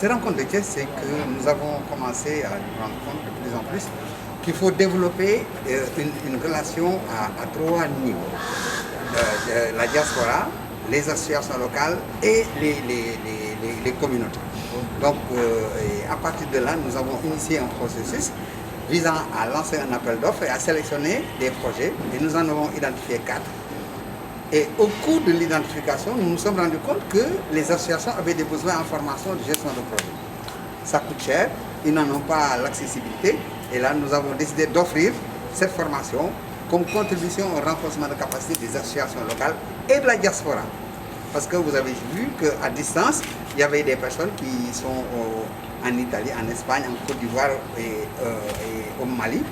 Cette rencontre de Thiès, c'est que nous avons commencé à nous rendre compte de plus en plus qu'il faut développer une relation à trois niveaux. La diaspora, les associations locales et les communautés. Donc, à partir de là, nous avons initié un processus visant à lancer un appel d'offres et à sélectionner des projets. Et nous en avons identifié 4. Et au cours de l'identification, nous nous sommes rendus compte que les associations avaient des besoins en formation de gestion de projet. Ça coûte cher, ils n'en ont pas l'accessibilité. Et là, nous avons décidé d'offrir cette formation comme contribution au renforcement de capacité des associations locales et de la diaspora. Parce que vous avez vu qu'à distance, il y avait des personnes qui sont en Italie, en Espagne, en Côte d'Ivoire et au Mali.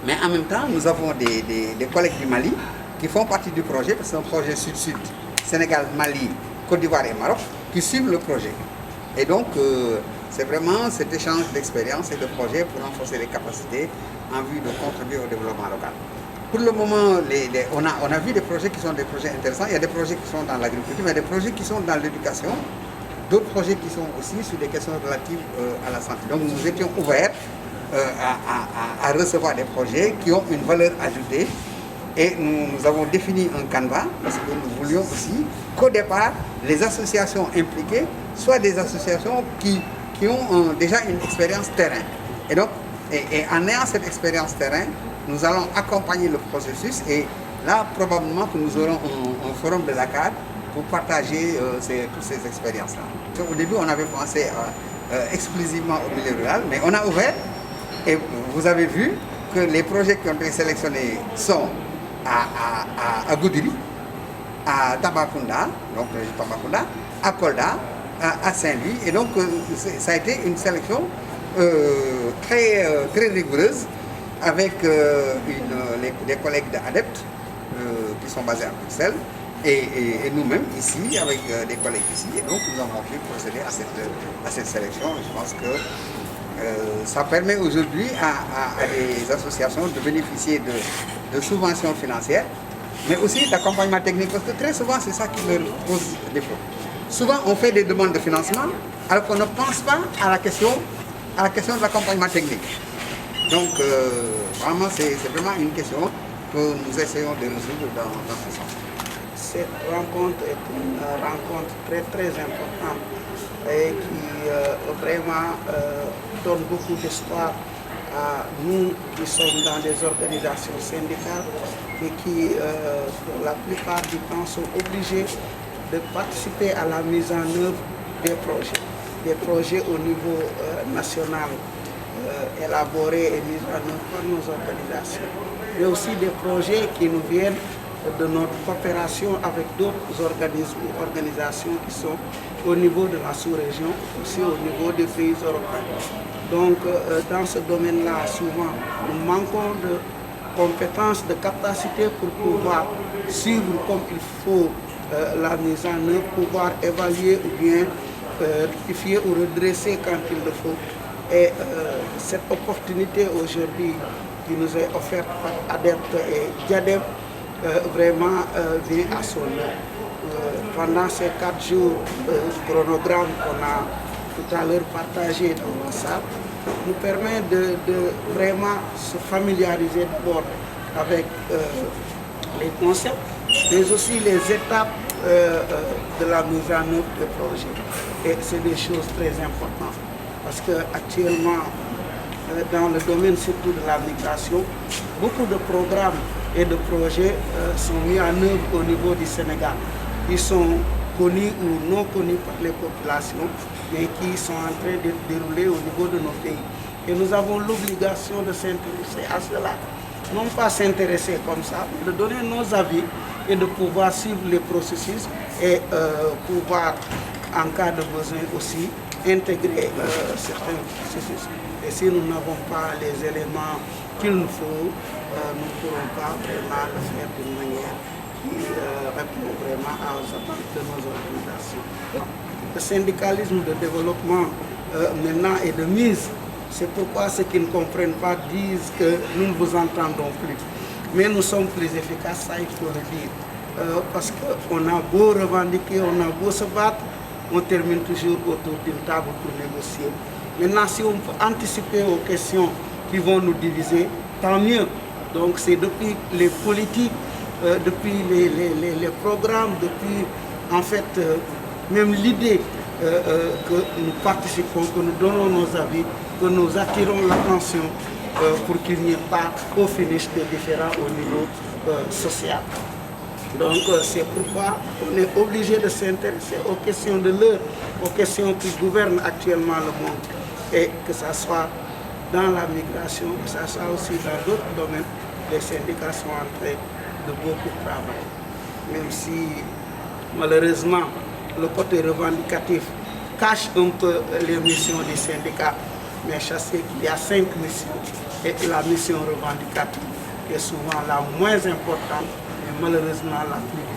Mais en même temps, nous avons des collègues du Mali qui font partie du projet, parce que c'est un projet sud-sud, Sénégal, Mali, Côte d'Ivoire et Maroc, qui suivent le projet. Et donc, c'est vraiment cet échange d'expériences et de projets pour renforcer les capacités en vue de contribuer au développement local. Pour le moment, on a vu des projets qui sont des projets intéressants. Il y a des projets qui sont dans l'agriculture, mais des projets qui sont dans l'éducation, d'autres projets qui sont aussi sur des questions relatives à la santé. Donc nous étions ouverts à recevoir des projets qui ont une valeur ajoutée. Et nous avons défini un canevas parce que nous voulions aussi qu'au départ, les associations impliquées soient des associations qui ont déjà une expérience terrain. Et donc, en ayant cette expérience terrain, nous allons accompagner le processus et là, probablement que nous aurons un forum de Dakar pour partager toutes ces expériences-là. Au début, on avait pensé exclusivement au milieu rural, mais on a ouvert et vous avez vu que les projets qui ont été sélectionnés sont à Goudiri, à Tambacounda, donc Tambacounda, à Kolda, à Saint-Louis. Et donc, ça a été une sélection très rigoureuse avec les collègues d'Adept qui sont basés à Bruxelles et nous-mêmes ici, avec des collègues ici. Et donc, nous avons pu procéder à cette sélection. Je pense que ça permet aujourd'hui à des associations de bénéficier de subventions financières, mais aussi d'accompagnement technique, parce que très souvent, c'est ça qui leur pose défaut. Souvent, on fait des demandes de financement, alors qu'on ne pense pas à la question de l'accompagnement technique. Donc, vraiment, c'est vraiment une question que nous essayons de résoudre dans ce sens. Cette rencontre est une rencontre très importante et qui vraiment donne beaucoup d'espoir à nous qui sommes dans des organisations syndicales et qui, pour la plupart du temps, sont obligés de participer à la mise en œuvre des projets au niveau national élaborés et mis en œuvre par nos organisations, mais aussi des projets qui nous viennent de notre coopération avec d'autres organismes ou organisations qui sont au niveau de la sous-région, aussi au niveau des pays européens. Donc, dans ce domaine-là, souvent, nous manquons de compétences, de capacités pour pouvoir suivre comme il faut la mise en œuvre, pouvoir évaluer ou bien rectifier ou redresser quand il le faut. Et cette opportunité aujourd'hui qui nous est offerte par ADEPT et Diadem vraiment vient à son heure. Pendant ces 4 jours, chronogramme qu'on a tout à l'heure partagé dans la salle, nous permet de vraiment se familiariser d'abord avec les concepts, mais aussi les étapes de la mise en œuvre des projets. Et c'est des choses très importantes. Parce qu'actuellement, dans le domaine surtout de la migration, beaucoup de programmes et de projets sont mis en œuvre au niveau du Sénégal. Ils sont connus ou non connus par les populations, mais qui sont en train de dérouler au niveau de nos pays. Et nous avons l'obligation de s'intéresser à cela. Non pas s'intéresser comme ça, mais de donner nos avis et de pouvoir suivre les processus et pouvoir, en cas de besoin aussi, intégrer certains processus. Et si nous n'avons pas les éléments qu'il nous faut, nous ne pourrons pas vraiment le faire d'une manière qui répond vraiment aux attentes de nos organisations. Le syndicalisme de développement maintenant est de mise. C'est pourquoi ceux qui ne comprennent pas disent que nous ne vous entendons plus. Mais nous sommes plus efficaces, ça il faut le dire. Parce qu'on a beau revendiquer, on a beau se battre, on termine toujours autour d'une table pour négocier. Maintenant, si on peut anticiper aux questions qui vont nous diviser, tant mieux. Donc c'est depuis les politiques, depuis les programmes, depuis en fait même l'idée que nous participons, que nous donnons nos avis, que nous attirons l'attention pour qu'il n'y ait pas au finish de différends au niveau social. Donc c'est pourquoi on est obligé de s'intéresser aux questions de l'heure, aux questions qui gouvernent actuellement le monde. Et que ce soit dans la migration, que ce soit aussi dans d'autres domaines, les syndicats sont en train de beaucoup travailler. Même si malheureusement le côté revendicatif cache un peu les missions des syndicats, mais sachez qu'il y a 5 missions et la mission revendicative est souvent la moins importante et malheureusement la plus